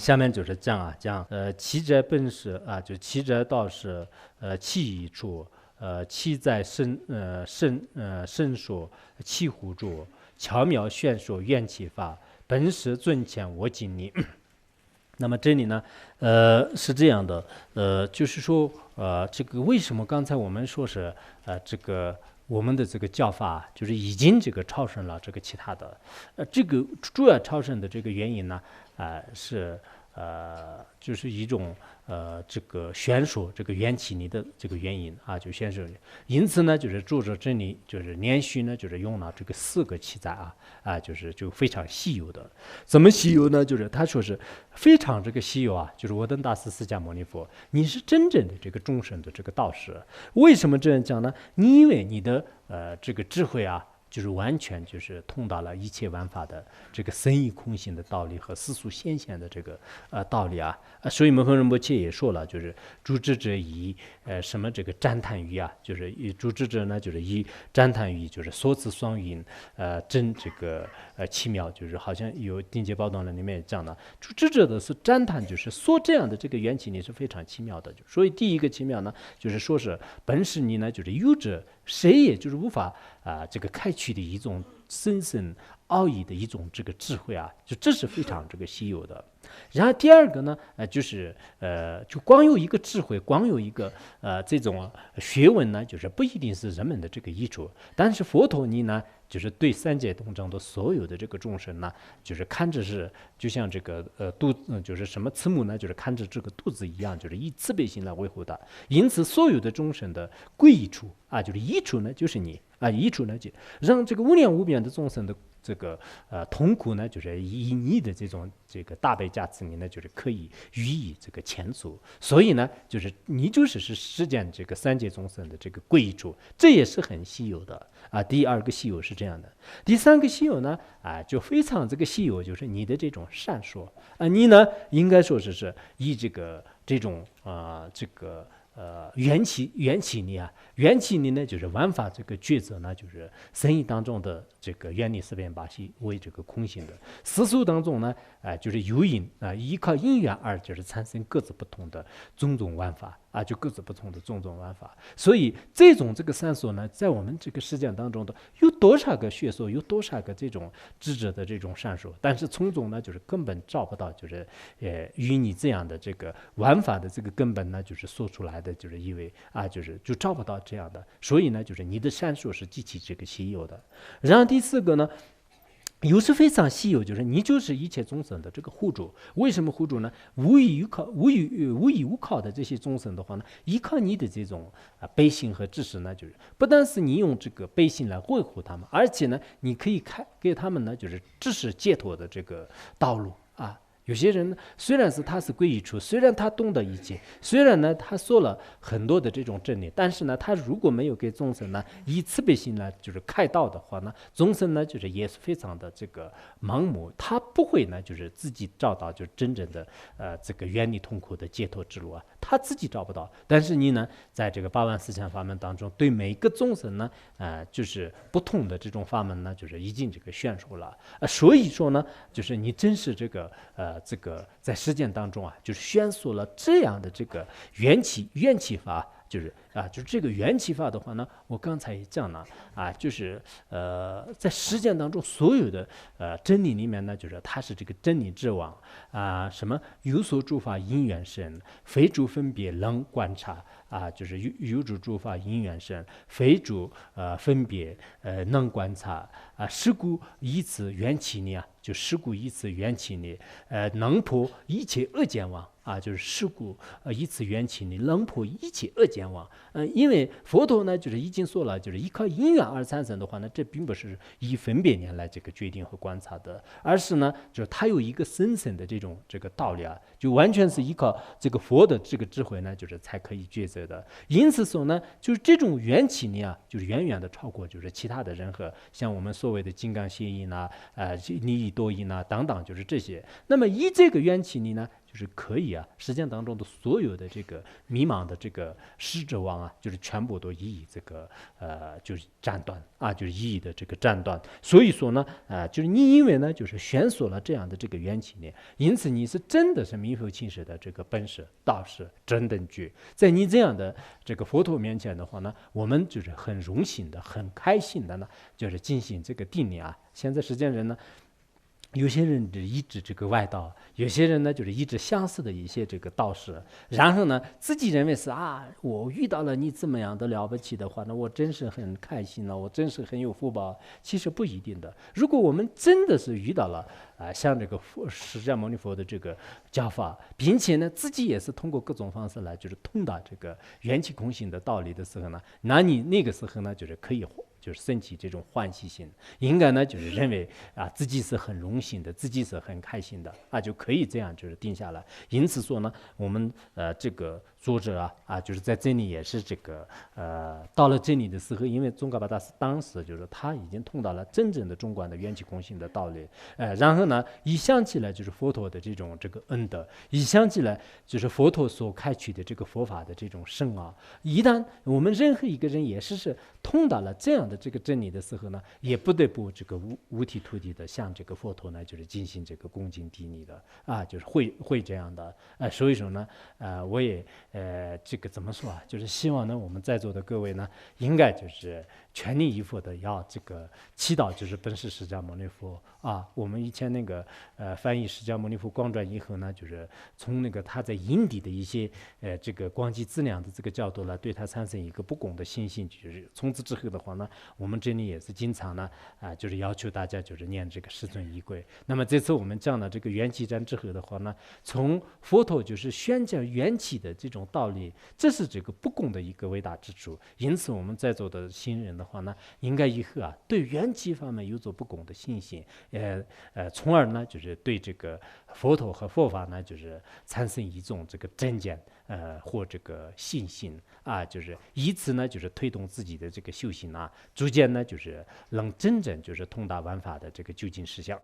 下面就是讲其者本是啊，就其者道是气一处，气在身说，气乎中，巧妙炫说元气法，本是尊前我今你。那么这里呢，是这样的，就是说，这个为什么刚才我们说是，这个我们的这个教法就是已经这个超胜了这个其他的，这个主要超胜的这个原因呢，是就是一种这个宣说这个缘起理的这个原因啊，就宣说。因此呢，就是作者这里就是连续呢，就是用了这个四个记载就是就非常稀有的。怎么稀有呢？就是他说是非常这个稀有啊，就是我等大师释迦牟尼佛，你是真正的这个众生的这个道士。为什么这样讲呢？你因为你的这个智慧啊。就是完全就是通达了一切万法的这个生意空性的道理和世俗现象的这个道理所以摩诃仁波切也说了，就是诸智者以什么这个赞叹语就是以诸智者呢，就是以赞叹语，就是说辞双运，真这个奇妙，就是好像有定解宝段里面也讲的，诸智者的是赞叹，就是说这样的这个缘起你是非常奇妙的。所以第一个奇妙呢，就是说是本是你呢，就是有者谁也就是无法这个开启的一种深深奥义的一种这个智慧就这是非常这个稀有的。然后第二个呢，就是就光有一个智慧，光有一个这种学问呢，就是不一定是人们的这个益处。但是佛陀你呢，就是对三界东征的所有的这个众生呢，就是看着是就像这个就是什么慈母呢，就是看着这个肚子一样，就是以慈悲心来维护它。因此，所有的众生的贵益处就是益处呢，就是你益处呢，就让这个无量无边的众生的这个痛苦呢，就是以你的这个大悲加持你呢，就是可以予以这个前除。所以呢，就是你就是实践这个三界众生的这个贵益处，这也是很稀有的第二个稀有是这样的，第三个稀有呢就非常这个稀有，就是你的这种善说你呢应该说是以这种这个。缘起力缘起力呢，就是万法这个抉择呢，就是生意当中的这个原理四变八系为这个空性的世俗当中呢，就是有因依靠因缘而就是产生各自不同的种种万法就各自不同的种种万法。所以这种这个三说呢，在我们这个实践当中的有多少个学说，有多少个这种智者的这种善说，但是从中呢，就是根本找不到，就是与你这样的这个玩法的这个根本呢，就是说出来的，就是因为就找不到这样的，所以呢，就是你的善说是极其这个稀有的。然后第四个呢。又是非常稀有，就是你就是一切众生的这个护主。为什么护主呢？无依无靠的这些众生的话呢，依靠你的这种悲心和知识呢，就是不但是你用这个悲心来维护他们，而且呢，你可以给他们呢，就是知识解脱的这个道路有些人呢，虽然是他是皈依处，虽然他懂得一切，虽然呢他说了很多的这种真理，但是呢，他如果没有给众生呢以慈悲心呢就是开导的话呢，众生呢就是也是非常的这个盲目，他不会呢就是自己找到就是真正的这个远离痛苦的解脱之路他自己找不到。但是你呢，在这个八万四千法门当中，对每个众生呢就是不同的这种法门呢，就是已经这个宣说了所以说呢，就是你真是这个这个在实践当中就是宣说了这样的这个缘起法，就是就是这个缘起法的话呢，我刚才也讲了就是在实践当中所有的真理里面呢，就是它是这个真理之王什么有所诸法因缘生，非诸分别能观察就是有诸法因缘生，非诸分别能观察是故以此缘起力就是故以此缘起力能破一切恶见妄就是是故以此缘起力能破一切恶见妄因为佛陀呢就是已经说了，就是依靠因缘而产生的话呢，这并不是以分别念来这个决定和观察的，而是呢就是它有一个深深的这个道理就完全是依靠这个佛的这个智慧呢，就是才可以抉择的。因此说呢，就是这种缘起力就是远远的超过就是其他的人和像我们所谓的金刚协议利益多义等等，就是这些。那么以这个缘起力呢，就是可以啊，实践当中的所有的这个迷茫的这个失者望啊，就是全部都予以这个就是斩断啊，就是予以的这个斩断。所以说呢，就是你因为呢，就是选锁了这样的这个缘起念，因此你是真的是名副其实的这个本师大师真等觉。在你这样的这个佛陀面前的话呢，我们就是很荣幸的、很开心的呢，就是进行这个定念啊。现在实践人呢。有些人就一直这个外道，有些人呢就是一直相似的一些这个道士，然后呢自己认为是啊，我遇到了你这么样的了不起的话，那我真是很开心了，我真是很有福报。其实不一定的，如果我们真的是遇到了像这个释迦牟尼佛的这个教法，并且呢自己也是通过各种方式来就是通达这个缘起空性的道理的时候呢，那你那个时候呢就是可以。就是升起这种欢喜心，应该呢就是认为自己是很荣幸的，自己是很开心的就可以这样就是定下来。因此说呢，我们这个作者就是在这里也是这个到了这里的时候，因为宗喀巴大师当时就是他已经通到了真正的中观的缘起空性的道理，然后呢一想起来就是佛陀的这种这个恩德，一想起来就是佛陀所开启的这个佛法的这种圣一旦我们任何一个人也是通达了这样的这个真理的时候呢，也不得不这个五体投地的向这个佛陀呢，就是进行这个恭敬顶礼的就是会这样的所以说呢，我也这个怎么说就是希望呢，我们在座的各位呢，应该就是全力以赴的要这个祈祷，就是本师释迦牟尼佛我们以前那个翻译释迦牟尼佛光传以后呢，就是从那个他在因地的一些这个光机资粮的这个角度呢，对他产生一个不公的信心，就是从此之后的话呢，我们这里也是经常呢就是要求大家就是念这个世尊仪轨。那么这次我们讲了这个缘起战之后的话呢，从佛陀就是宣讲缘起的这种道理，这是这个不公的一个伟大之处。因此我们在座的新人的话呢，应该以后对缘起方面有所不公的信心，从而呢就是对这个佛陀和佛法呢就是产生一种这个真见或这个信心就是以此呢就是推动自己的这个修行逐渐呢就是能真正就是通达万法的这个究竟实相。